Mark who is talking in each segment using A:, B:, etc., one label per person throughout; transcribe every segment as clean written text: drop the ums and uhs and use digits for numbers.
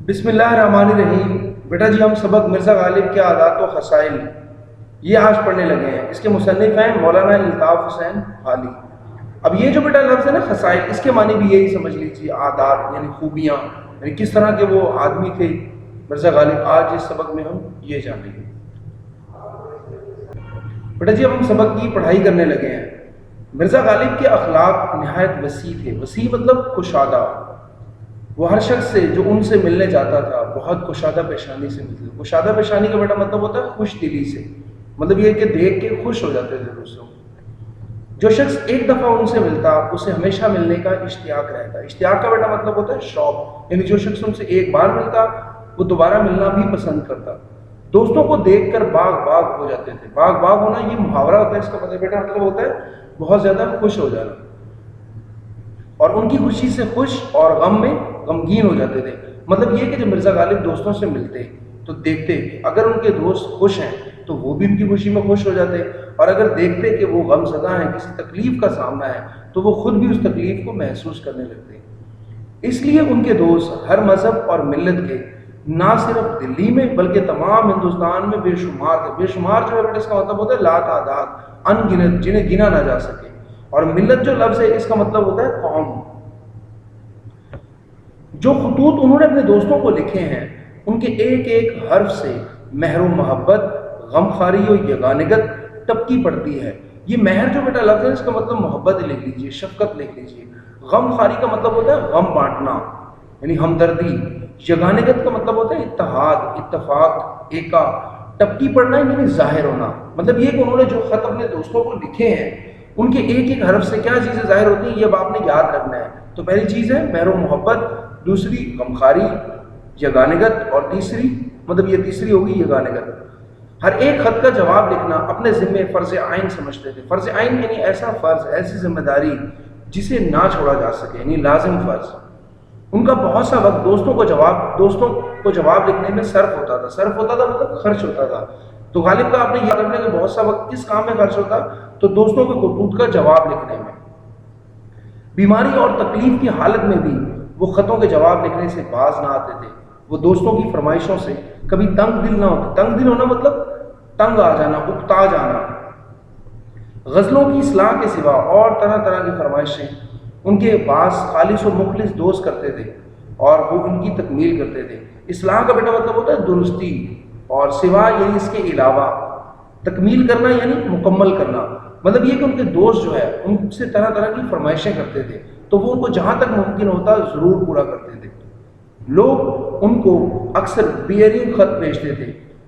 A: बिस्मिल्लाहिर्रहमानिर्रहीम। बेटा जी हम सबक मिर्ज़ा गालिब के आदात व ख़साइल ये आज पढ़ने लगे हैं। इसके मुसन्निफ़ हैं मौलाना अल्ताफ़ हुसैन हाली। अब ये जो बेटा लफ्ज़ है ना ख़साइल, इसके मानी भी यही समझ लीजिए, आदात यानी खूबियाँ, यानी किस तरह के वो आदमी थे मिर्ज़ा गालिब। आज इस सबक में हम ये जानेंगे। बेटा जी अब हम सबक की पढ़ाई करने लगे हैं। मिर्ज़ा गालिब के अखलाक नहायत वसी थे। वसी मतलब कुशादा। वो हर शख्स से जो उनसे मिलने जाता था बहुत कुशादा पेशानी से मिलते। कुशादा पेशानी का बेटा मतलब होता है खुश दिली से, मतलब ये कि देख के खुश हो जाते थे दूसरों। जो शख्स एक दफ़ा उनसे मिलता उसे हमेशा मिलने का इश्तियाक रहता। इश्तियाक का बेटा मतलब होता है शौक, यानी जो शख्स उनसे एक बार मिलता वो दोबारा मिलना भी पसंद करता। दोस्तों को देख कर बाग बाग हो जाते थे। बाग बाग होना ये मुहावरा होता है, इसका मतलब बेटा मतलब होता है बहुत ज़्यादा खुश हो जाना, और उनकी खुशी से खुश और गम में गमगीन हो जाते थे। मतलब ये कि जब मिर्ज़ा गालिब दोस्तों से मिलते तो देखते अगर उनके दोस्त खुश हैं तो वो भी उनकी खुशी में खुश हो जाते, और अगर देखते कि वो गमज़दा हैं, किसी तकलीफ़ का सामना है, तो वो खुद भी उस तकलीफ़ को महसूस करने लगते। इसलिए उनके दोस्त हर मज़हब और मिल्लत के ना सिर्फ दिल्ली में बल्कि तमाम हिंदुस्तान में बेशुमार थे। बेशुमार जो है इसका मतलब होता है ला तादाद, अनगिनत, जिन्हें गिना ना जा सके। और मिल्लत जो लफ्ज़ है इसका मतलब होता है कौम। जो खतूत उन्होंने अपने दोस्तों को लिखे हैं उनके एक एक हर्फ से महर मोहब्बत, गमखारी और यगानिगत टपकी पड़ती है। ये महर जो बेटा लफ्ज़ है इसका मतलब मोहब्बत लिख लीजिए, शफकत लिख लीजिए। गमखारी का मतलब होता है गम बांटना यानी हमदर्दी। यगानिगत का मतलब होता है इत्तेहाद, इत्तफाक, एका। टपकी पड़ना यानी जाहिर होना। मतलब ये कि उन्होंने जो खत अपने दोस्तों को लिखे हैं उनके एक एक हर्फ से क्या चीज़ें जाहिर होती हैं ये अब आपने याद रखना है। तो पहली चीज़ है महर मोहब्बत, दूसरी गमखारी, यगानिगत, और तीसरी मतलब ये तीसरी होगी यगानिगत। हर एक खत का जवाब लिखना अपने ज़िम्मे फ़र्ज़ आइन समझते थे। फ़र्ज़ आइन यानी ऐसा फ़र्ज़, ऐसी जिम्मेदारी जिसे ना छोड़ा जा सके, यानी लाजिम फ़र्ज़। उनका बहुत सा वक्त दोस्तों को जवाब लिखने में सर्फ होता था। सर्फ होता था मतलब खर्च होता था। तो गालिब का आपने याद रखने के बहुत सा वक्त किस काम में खर्च होता, तो दोस्तों के खतूत का जवाब लिखने में। बीमारी और तकलीफ की हालत में भी वो खतों के जवाब लिखने से बाज ना आते थे। वो दोस्तों की फरमाइशों से कभी तंग दिल ना होते। तंग दिल होना मतलब तंग आ जाना, उकता जाना। गज़लों की इस्लाह के सिवा और तरह तरह की फरमाइशें उनके पास खालिस और मुखलिस दोस्त करते थे और वो उनकी तकमील करते थे। इस्लाह का बेटा मतलब होता है दुरुस्ती, और सिवा यानी इसके अलावा। तकमील करना यानी मुकम्मल करना। मतलब ये कि उनके दोस्त जो है उनसे तरह तरह की फरमाइशें करते थे तो वो उनको जहाँ तक मुमकिन होता ज़रूर पूरा करते थे। लोग उनको अक्सर बेयरिंग ख़त भेजते थे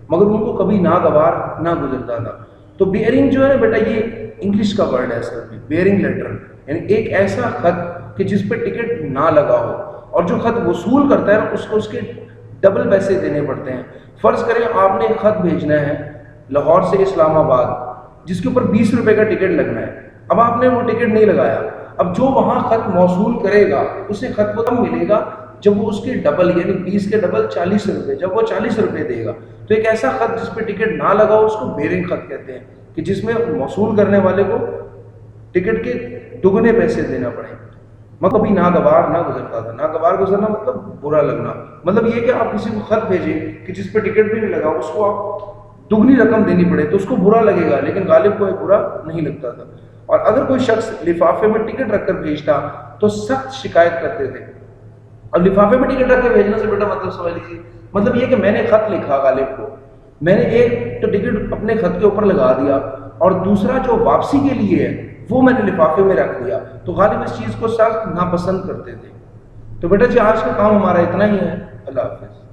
A: मगर उनको कभी नागवार ना गुजरता था। तो बेयरिंग जो है ना बेटा ये इंग्लिश का वर्ड है असल में। बेयरिंग लेटर यानी एक ऐसा ख़त कि जिस पर टिकट ना लगा हो, और जो ख़त वसूल करता है ना उसको उसके डबल पैसे देने पड़ते हैं। फ़र्ज़ करें आपने एक ख़त भेजना है लाहौर से इस्लामाबाद जिसके ऊपर 20 रुपये का टिकट लगना है। अब आपने वो टिकट नहीं लगाया। अब जो वहाँ ख़त मौसूल करेगा उसे ख़त को तब मिलेगा जब वो उसके डबल यानी 20 के डबल 40 रुपये, जब वो 40 रुपये देगा। तो एक ऐसा ख़त जिस पर टिकट ना लगा उसको बेयरिंग ख़त कहते हैं, कि जिसमें मौसूल करने वाले को टिकट के दुगने पैसे देना पड़े। मतलब कभी नागवार ना गुजरता था। नागवार गुजरना मतलब बुरा लगना। मतलब ये कि आप किसी को ख़त भेजें कि जिस पर टिकट भी नहीं लगा उसको आप दुगनी रकम देनी पड़े तो उसको बुरा लगेगा, लेकिन गालिब को बुरा नहीं लगता था। और अगर कोई शख्स लिफाफे में टिकट रखकर भेजता तो सख्त शिकायत करते थे। अब लिफाफे में टिकट रखकर भेजने से बेटा मतलब समझ लीजिए, मतलब ये कि मैंने ख़त लिखा गालिब को, मैंने एक तो टिकट अपने ख़त के ऊपर लगा दिया और दूसरा जो वापसी के लिए है वो मैंने लिफाफे में रख दिया। तो गालिब इस चीज़ को सख्त नापसंद करते थे। तो बेटा जी आज का काम हमारा इतना ही है। अल्लाह हाफ़िज़।